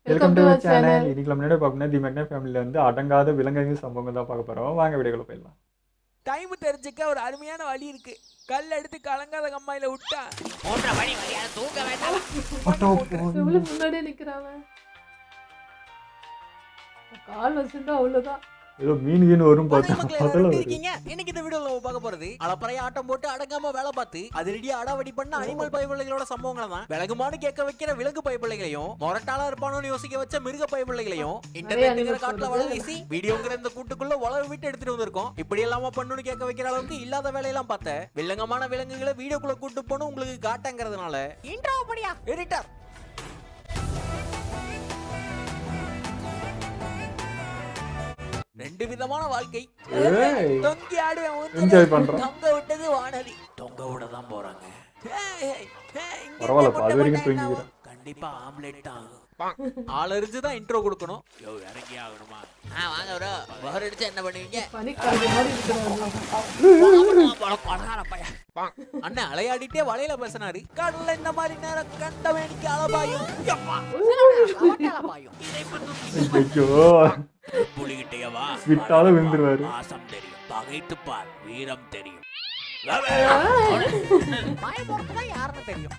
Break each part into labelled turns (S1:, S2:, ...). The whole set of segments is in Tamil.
S1: Welcome to channel. இன்னைக்கு நம்ம என்ன பார்க்கணும்னா தி மெக்னா ஃபேமிலியில் வந்து அடங்காத விலங்குகள் சம்பவங்கள் தான் பார்க்க போகிறோம். வாங்க வீடியோக்குள்ள போயிடலாம்.
S2: டைம் தெரிஞ்சுக்க ஒரு அருமையான வழி இருக்கு. கல் எடுத்து கலங்காத கம்மாயில விட்டா போன்ற வழி வழியா தூக்க வேண்டாம்.
S3: எவ்வளவு முன்னாடியே நிக்கிறாங்க. கால் வச்சுட்டா அவ்வளவுதான்.
S1: ஏதோ மீன் கீன் வரும் பார்த்தா
S2: இருக்கீங்க. இன்னைக்கு இந்த வீடியோல பார்க்க போறது அளப்பறைய ஆட்டம் போட்டு அடங்காம வேலை பார்த்து அது ரெடியா அடாவடி பண்ண அனிமல் பயப்பிள்ளைகளோட சம்பவங்களை தான். விலங்குமானு கேட்க வைக்கிற விலங்கு பயப்பிள்ளைகளையும் மொரட்டாளா இருப்பானு யோசிக்க வச்ச மிருக பயப்பிள்ளைகளையும் இன்டர்நெட்ங்கிற காட்டுல வள வீசி வீடியோங்கிற இந்த கூட்டுக்குள்ள உழவு விட்டு எடுத்துட்டு வந்திருக்கோம். இப்படி எல்லாம பண்ணுன்னு கேட்க வைக்கிற அளவுக்கு இல்லாத வேலையெல்லாம் பார்த்த வில்லங்கமான விலங்குகளை வீடியோக்குள்ள கூட்டு போன உங்களுக்கு காட்டங்கிறதுனால இன்ட்ரோ படியா எடிட்டர். ரெண்டு விதமான வாழ்க்கை. தொங்கி ஆடுவேன்,
S1: என்ஜாய் பண்றோம்.
S2: தொங்க விட்டது வானதி, தொங்க விட தான் போறாங்க.
S1: பரவாயில்ல, அது வரைக்கும் தூங்கிக்கிறேன்.
S2: கண்டிப்பா ஆம்லெட் ஆகும். ஆள் அறிஞ்சுதான் இன்ட்ரோ கொடுக்கணும். யோ இறங்கி ஆகணுமா? வாங்க ப்ரோ, பவர் அடிச்சு என்ன பண்ணுவீங்க? அண்ணா அலையாடிட்டே வலையில பேசினாரு. கடல்ல இந்த மாதிரி நேரம் கண்டவனுக்கு அலபாயும் புலிகிட்டையவா
S1: விட்டாலும் விழுந்துருவாரு.
S2: பாசம் தெரியும், பகைத்து பார், வீரம் தெரியும், யாருன்னு தெரியும்.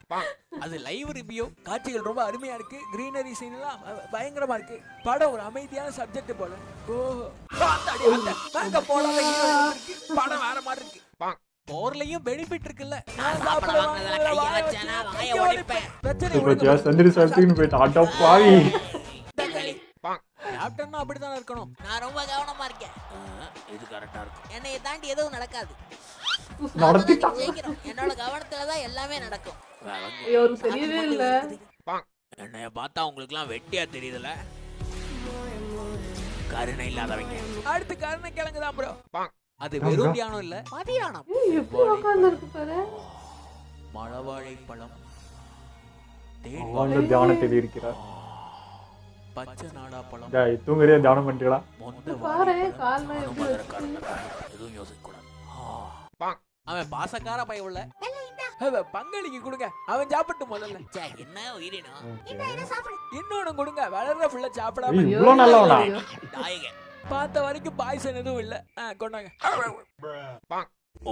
S2: அது லைவ் ரிவ்யூ. காட்சிகள் ரொம்ப அருமையா இருக்கு. கிரீனரி சீன் எல்லாம் பயங்கரமா இருக்கு. படம் ஒரு அமைதியான சப்ஜெக்ட் போல. படம் வேற மாதிரி இருக்கு. போர்லயும் பெனிஃபிட் இருக்குல்ல. கேப்டன் அப்படிதான் இருக்கணும். நான் ரொம்ப கவனமா இருக்கேன். இது கரெக்டா இருக்கும். என்னைய தாண்டி எதுவும் நடக்காது. என்னோட கவனத்துலதான் எல்லாமே நடக்கும்.
S3: தெரியவே இல்ல.
S2: என்னைய பார்த்தா உங்களுக்கு எல்லாம் வெட்டியா தெரியுதுல. கருணை இல்லாதவங்க. அடுத்து கருணை கிழங்குதான் ப்ரோ. அது வெறும் தியானம் இல்ல, மதியானம்.
S3: எப்படி உட்கார்ந்து இருக்கு பாரு.
S2: மழவாழை பழம்
S1: தியானத்தில் இருக்கிறார்.
S2: பச்சை நாடா பழம்.
S1: தூங்குறியா? தியானம் பண்றீங்களா?
S3: பாரு கால்ல எப்படி
S2: எதுவும் யோசிக்க கூடாது. அவன் பாசக்கார பைய உள்ள பங்களிக்கு கொடுங்க. அவன் சாப்பிட்டு முதல்ல. என்ன உயிரினம் இன்னொன்னு கொடுங்க. வளர்ற புள்ள சாப்பிடாம பார்த்த வரைக்கும் பாய்சன் எதுவும் இல்ல. கொண்டாங்க.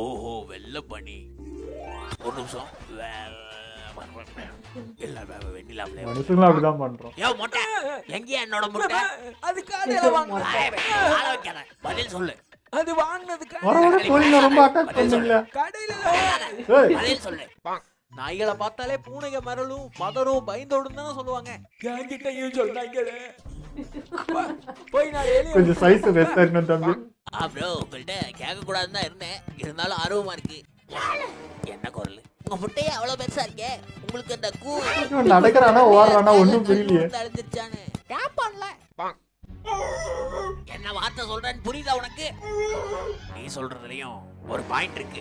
S2: ஓஹோ வெள்ள பண்ணி. ஒரு நிமிஷம். பதில் சொல்லு. அது நாய்களை பார்த்தாலே பூனைக மரலும் மதரும் பயந்தோடும் தானே சொல்லுவாங்க. என்கிட்டயும் சொன்னாங்க. போய் நான்
S1: கொஞ்சம் சைஸ் பெருசா இருக்கணும் தம்பி.
S2: ப்ரோ உங்கள்கிட்ட கேட்க கூடாதுன்னு தான் இருந்தேன். இருந்தாலும் ஆர்வமா இருக்கு. என்ன குரல்? உங்க முட்டையே அவ்வளவு பெருசா இருக்கே. உங்களுக்கு அந்த கூ
S1: நடக்கறானா ஓடுறானா ஒண்ணும் புரியலையே.
S2: அழிஞ்சிருச்சானே கேப்பான்ல. என்ன வார்த்தை சொல்றேன்னு புரியுதா உனக்கு? நீ சொல்றதுலயும் ஒரு பாயிண்ட் இருக்கு.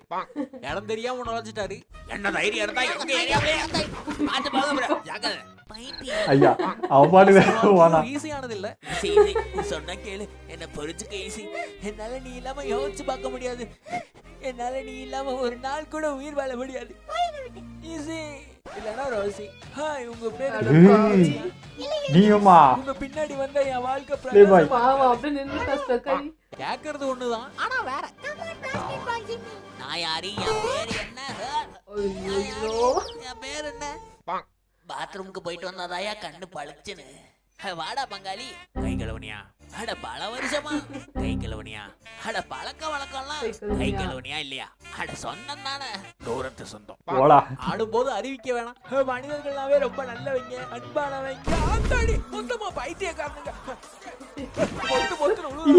S2: இடம் தெரியாம நுழைஞ்சிட்டாரு. என்ன தைரியம் இருந்தா எங்க ஏரியாவிலே பாத்து பாருங்க ஜாக்கிரதை.
S1: ஐயா அவன் பாட்டு
S2: ஈஸியானது இல்ல. சொன்ன கேளு. என்ன பொறுத்துக்க ஈஸி. என்னால நீ இல்லாம யோசிச்சு பார்க்க முடியாது. என்னால நீ இல்லாம ஒரு நாள் கூட உயிர் வாழ முடியாது. ஈஸி இல்லனா ரோசி. ஹாய் உங்க பேரு
S1: நீயுமா?
S2: உங்க பின்னாடி வந்த என் வாழ்க்கை
S3: பாவம் அப்படியே நின்னுட்டா ஸ்டக்கை.
S2: கேக்குறது ஒண்ணுதான் ஆனா வேற. நான் யாரு? என் பேர் என்ன?
S3: ஐயோ
S2: என் பேர் என்ன? பாத்ரூமுக்கு போயிட்டு வந்தாதாயா கண்ணு பளிச்சுன்னு. வாடா பங்காளி. கை கழுவனியா? அட பல வருஷமா கை கழுவனியா? அட பழக்க வழக்கம்லாம் கை கழுவனியா இல்லையா? அட சொந்தம் தானே, தூரத்து சொந்தம். ஆடும்போது அறிவிக்க வேணாம். மனிதர்கள்னாவே ரொம்ப நல்லவங்க, அன்பானவங்க. ஆத்தாடி மொத்தமா பைத்தியக்காரனுங்க.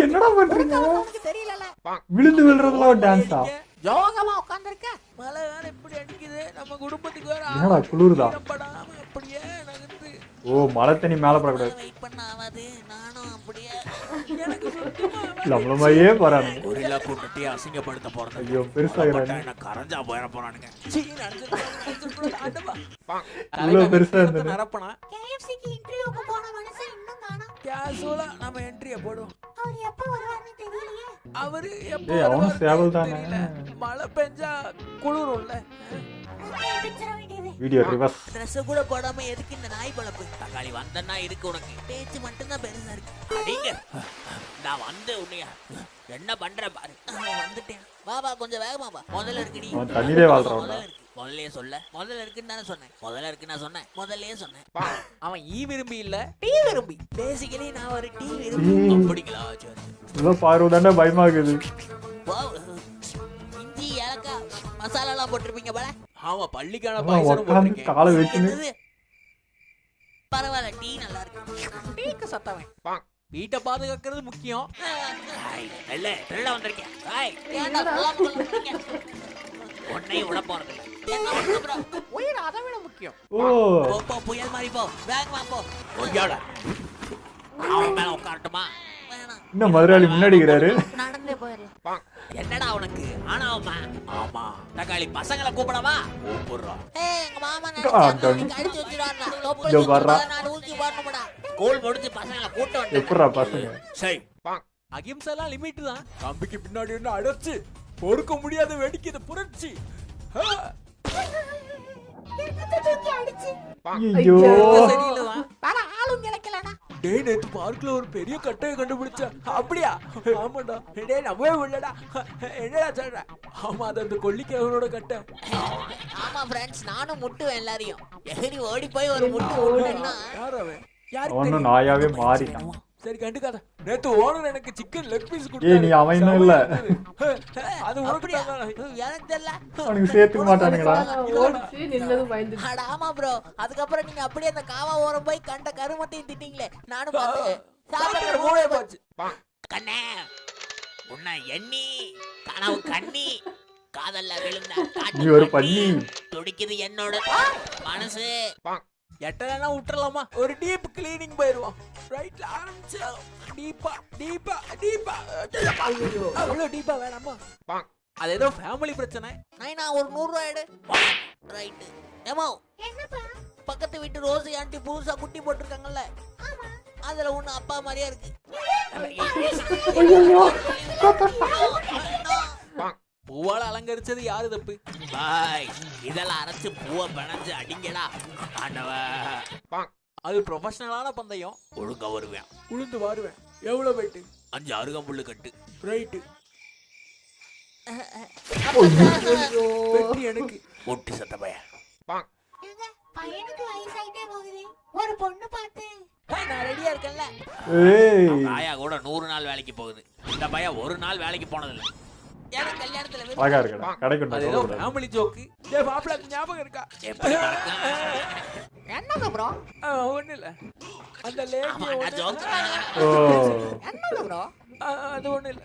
S1: என்னடா பண்றீங்க?
S2: தெரியல.
S1: விழுந்து விழுறதுலாம் டான்ஸா?
S2: யோகமா உட்கார்ந்திருக்க. மழை வேற இப்படி அடிக்குது. நம்ம குடும்பத்துக்கு வேற
S1: என்னடா குளிருதா?
S2: படாம அப்படியே நகர்ந்து.
S1: ஓ மழை தண்ணி மேல படக்கூடாது.
S2: வெயிட் பண்ண ஆகாது. நானும் அப்படியே எனக்கு சுத்தமா
S1: நம்மள மாதிரியே போறானே.
S2: கொரில்லா கூட்டத்தை அசிங்கப்படுத்த போறது.
S1: ஐயோ பெருசாகிறானே.
S2: என்ன கரஞ்சா போற போறானுங்க. சீ நடந்துட்டு ஆண்டவா.
S1: இவ்வளவு பெருசா இருந்தது.
S2: நரப்பனா KFCக்கு இன்டர்வியூக்கு போன மனுஷன் இன்னும் காணோம். கேஷுவலா நாம என்ட்ரியை போடுவோம். அவர் எப்ப வருவாருன்னு தெரியலையே. அவரு எப்ப
S1: அவன் சேவல் தானே.
S2: மழை பெஞ்சா குளிரும்ல.
S1: Video reverse.
S2: ட்ரெஸ் கூட போடாம எதுக்கு இந்த நாய் பழப்பு? தக்காளி வந்தன்னா இருக்கு உனக்கு. பேச்சு மட்டும் தான் பெருசா இருக்கு. அடிங்க. நான் வந்து உன்னைய என்ன பண்ற பாரு. வந்துட்டேன். வா கொஞ்சம் வேகமா வா. முதல்ல இருக்கு நீ.
S1: தண்ணிலே வாழ்றவன்.
S2: முதல்லயே சொல்ல. முதல்ல இருக்குன்னு தானே சொன்னேன். முதல்ல இருக்கு நான் சொன்னேன். முதல்லயே சொன்னேன். அவன் ஈ விரும்பி இல்ல டீ விரும்பி. பேசிக்கலி நான் ஒரு டீ விரும்பி. அப்படிங்களா?
S1: இதெல்லாம் பார்வதாண்டா பயமாகுது.
S2: இஞ்சி ஏலக்காய் மசாலா எல்லாம் போட்டிருப்பீங்க போல. ஆமா பள்ளிக்கான
S1: உட்காந்து காலை வச்சுன்னு
S2: பரவாயில்ல டீ நல்லா இருக்கு. டீக்கு சத்தவன். வீட்டை பாதுகாக்கிறது முக்கியம். இல்ல திருட வந்திருக்கேன். உன்னையும் விட போறது உயிர் அதை விட முக்கியம். போ புயல் மாதிரி போ. வேகமா போ. அவன் மேல உட்காரட்டுமா?
S1: இன்னும் மதுராளி முன்னாடிக்கிறாரு.
S2: நடந்தே போயிடலாம். என்னடா உனக்கு ஆனாவுமா? ஆமா தக்காளி பசங்களை கூப்பிடவா? கூப்பிடுறோம். எங்க மாமா அடிச்சு வச்சிருவாருடா. நான் ஊசி போடணும்டா. கோல் முடிச்சு பசங்களை கூட்ட வந்து
S1: எப்பறா பசங்க?
S2: சரி அகிம்செல்லாம் லிமிட் தான். கம்பிக்கு பின்னாடி என்ன அடைச்சு பொறுக்க முடியாத வெடிக்குது புரட்சி.
S1: ஐயோ
S2: சரியில்லதான். ஆனா ஆளும் கிடைக்கலடா. டேய் நேத்து பார்க்ல ஒரு பெரிய கட்டையை கண்டுபிடிச்ச. அப்படியா? ஆமாடா. டேய் நம்பவே இல்லடா. என்னடா சொல்ற? ஆமா அது அந்த கொல்லிக்கவனோட கட்டை. ஆமா ஃப்ரெண்ட்ஸ் நானும் முட்டுவேன் எல்லாரையும். எகரி ஓடி போய் ஒரு முட்டு ஓடுனா யார் அவன்?
S1: அவனும் நாயாவே மாறிட்டான்.
S2: சரி கண்டுக்காத. நேத்து ஓனர் எனக்கு சிக்கன் லெக் பீஸ் கொடுத்தாரு.
S1: ஏய் நீ அவன் இன்னும் இல்ல.
S2: அது உனக்குடியா? எனக்கு தெரியல.
S1: அவனுக்கு சேர்த்துக்க மாட்டானுங்கடா.
S3: ஓடிச்சு நின்னதும் பயந்துச்சு.
S2: அட ஆமா ப்ரோ. அதுக்கப்புறம் நீங்க அப்படியே அந்த காவா ஓரம் போய் கண்ட கருமத்தையும் திட்டீங்களே. நானும் பார்த்தேன். சாப்பிடுற மூளை போச்சு. கண்ணே உன்னை எண்ணி கனவு கண்ணி காதல்ல விழுந்த
S1: நீ ஒரு பண்ணி.
S2: துடிக்குது என்னோட மனசு. எட்டனா விட்டுறலாமா? ஒரு டீப் கிளீனிங் போயிருவோம். ரைட்ல ஆரம்பிச்சு டீப்பா டீப்பா டீப்பா. அவ்வளோ டீப்பா வேணாமா? அது ஏதோ ஃபேமிலி பிரச்சனை. நான் ஒரு 100 ரூபாய் எடு. ரைட். ஏமா என்னப்பா? பக்கத்து வீட்டு ரோசி ஆண்டி புதுசா குட்டி போட்டிருக்காங்கல்ல. அதுல ஒண்ணு அப்பா மாதிரியா இருக்கு. பூவால அலங்கரிச்சது யாரு தப்பு? பாய் இதெல்லாம் அரைச்சு பூவை பிணைஞ்சு அடிங்கடா ஆண்டவ. அது ப்ரொஃபஷனலான பந்தயம். ஒழுங்கா வருவேன். உளுந்து வாருவேன். எவ்வளவு வெயிட்டு? 5 அருகம்புல்லு கட்டு. ரைட்டு. வெட்டி எனக்கு ஒட்டி சத்த பையன். பையனுக்கு வயசாயிட்டே போகுது. ஒரு பொண்ணு பார்த்து நான் ரெடியா இருக்கேன்ல. ஆயா கூட 100 நாள் வேலைக்கு போகுது. இந்த பையன் ஒரு நாள் வேலைக்கு போனதில்லை. எனக்கு கல்யாணத்துல
S1: அழகா இருக்கடா. கடைக்கு
S2: அது ஏதோ ஃபேமிலி ஜோக். டேய் மாப்ள ஞாபகம் இருக்கா? என்னங்க ப்ரோ? ஒண்ணு இல்ல. அந்த லேடி ஜோக். என்னங்க ப்ரோ? அது ஒண்ணு இல்ல.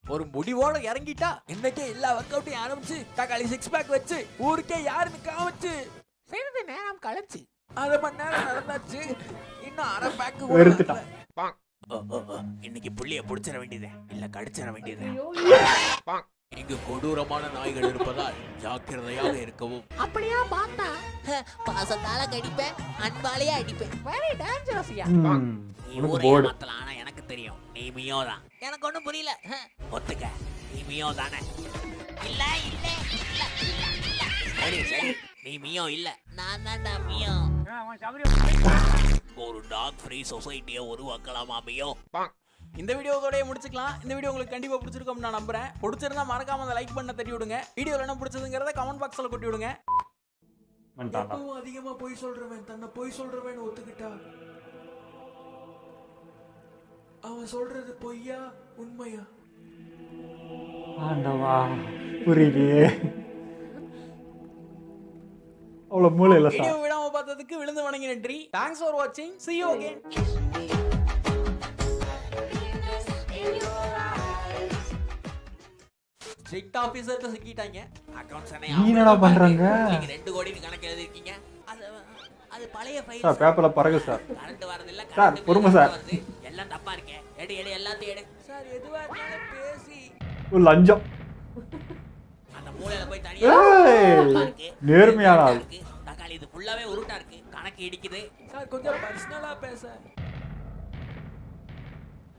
S2: ஒரு முடிவோட இறங்கிட்டா இன்னைக்கே எல்லா வொர்க் அவுட்டையும் ஆரம்பிச்சு தக்காளி 6 பேக் வச்சு ஊருக்கே யாருன்னு காமிச்சு சிறிது நேரம் கழிச்சு 1/2 மணி நேரம் நடந்தாச்சு. இன்னும் 1/2 பேக்
S1: வெறுத்துட்டான்.
S2: இன்னைக்கு புள்ளிய புடிச்சிட வேண்டியது இல்ல கடிச்சிட வேண்டியது. இங்கு கொடூரமான நாய்கள் இருப்பதால் ஜாக்கிரதையாக இருக்கவும். அப்படியா பார்த்தா பாசத்தால கடிப்பேன் அன்பாலேயே அடிப்பேன். வெரி டேஞ்சரஸ்யா. நீ ஊரை ஏமாத்தலாம். ஆனா எனக்கு தெரியும் நீ மியோ தான். எனக்கு ஒண்ணும் புரியல. ஒத்துக்க நீ மியோ தானே? இல்ல இல்ல இல்ல சரி சரி நீ மியோ இல்ல நான் தான்டா மியோ. ஒரு டாக் ஃப்ரீ சொசைட்டியை உருவாக்கலாமா மியோ? இந்த வீடியோவோடய முடிச்சுக்கலாம். இந்த வீடியோ உங்களுக்கு கண்டிப்பா பிடிச்சிருக்கும் நான் நம்புறேன். பிடிச்சிருந்தா மறக்காம அந்த லைக் பண்ண தட்டி விடுங்க. வீடியோல என்ன பிடிச்சதுங்கிறத கமெண்ட் பாக்ஸ்ல கொட்டி விடுங்க. அதிகமா போய் சொல்றவன் தன்னை போய் சொல்றவன் ஒத்துக்கிட்டா அவன் சொல்றது பொய்யா உண்மையா?
S1: ஆண்டவா புரியலையே. அவ்வளவு மூளை இல்ல சார்.
S2: வீடியோ விடாம பார்த்ததுக்கு விழுந்து வணங்கி நன்றி. Thanks for watching. See you again. Strict ஆபீசர்ட்ட சிக்கிட்டாங்க. அக்கவுண்ட்ஸ்
S1: நீ என்னடா பண்றாங்க?
S2: நீங்க 2 கோடி கணக்கு எழுதி இருக்கீங்க. அது பழைய ஃபைல்
S1: சார். பேப்பர்ல பறகு சார்.
S2: கரண்ட் வரது இல்ல.
S1: சார் பொறுமை சார்.
S2: எல்லாம் தப்பா இருக்கே. எடு எல்லாத்தையும் எடு. சார் எதுவா இருந்தாலும் பேசி
S1: ஒரு லஞ்சம்.
S2: அந்த மூலையில போய் தனியா
S1: நேர்மையான ஆள்.
S2: தக்காளி இது ஃபுல்லாவே உருட்டா இருக்கு. கணக்கு இடிக்குது. சார் கொஞ்சம் பர்சனலா பேச.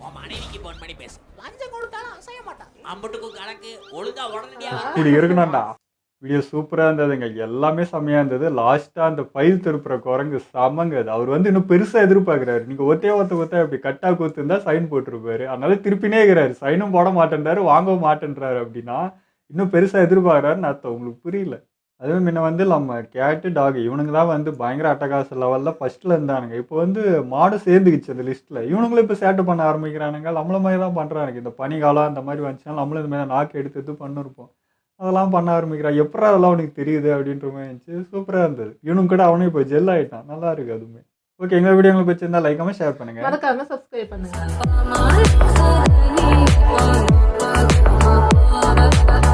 S2: உன் மனைவிக்கு போன் பண்ணி பேசு. லஞ்சம் கொடுத்தாலும் அசைய மாட்டான். அம்பட்டுக்கும் கணக்கு ஒழுங்கா உடனடியா
S1: இப்படி இருக்கணும்டா. வீடியோ சூப்பராக இருந்ததுங்க. எல்லாமே செம்மையாக இருந்தது. லாஸ்ட்டாக அந்த ஃபைல் திருப்புற குரங்கு செமங்க அது. அவர் வந்து இன்னும் பெருசாக எதிர்பார்க்குறாரு. நீங்கள் ஒத்த இப்படி கட்டாக கூத்துருந்தா சைன் போட்டிருப்பாரு. அதனால திருப்பினே இருக்கிறாரு. சைனும் போட மாட்டேன்றாரு, வாங்கவும் மாட்டேன்றாரு. அப்படின்னா இன்னும் பெருசாக எதிர்பார்க்குறாருன்னு அர்த்தம். உங்களுக்கு புரியல. அதுவும் முன்ன வந்து நம்ம கேட்டு டாக் இவனுங்க தான் வந்து பயங்கர அட்டகாச லெவலில் ஃபர்ஸ்ட்டில் இருந்தானுங்க. இப்போ வந்து மாடு சேர்ந்துக்கிச்சு அந்த லிஸ்ட்டில். இவனுங்களும் இப்போ சேட்டை பண்ண ஆரம்பிக்கிறானுங்க. நம்மள மாதிரி தான் பண்ணுறானுங்க. இந்த பனிக்காலம் அந்த மாதிரி வந்துச்சுன்னா நம்மளும் இந்த மாதிரி நாக்கு எடுத்து பண்ணிருப்போம். அதெல்லாம் பண்ண ஆரம்பிக்கிறான். எப்படா அதெல்லாம் அவனுக்கு தெரியுது அப்படின்ற மாதிரி இருந்துச்சு. சூப்பராக இருந்தது. இவனும் கூட அவனும் இப்போ ஜெல் ஆகிட்டான். நல்லா இருக்கு அதுவுமே. ஓகே, எங்கள் வீடியோ உங்களுக்கு பிடிச்சிருந்தா லைக் ஷேர் பண்ணுங்கள்.
S3: மறக்காம சப்ஸ்கிரைப் பண்ணுங்க.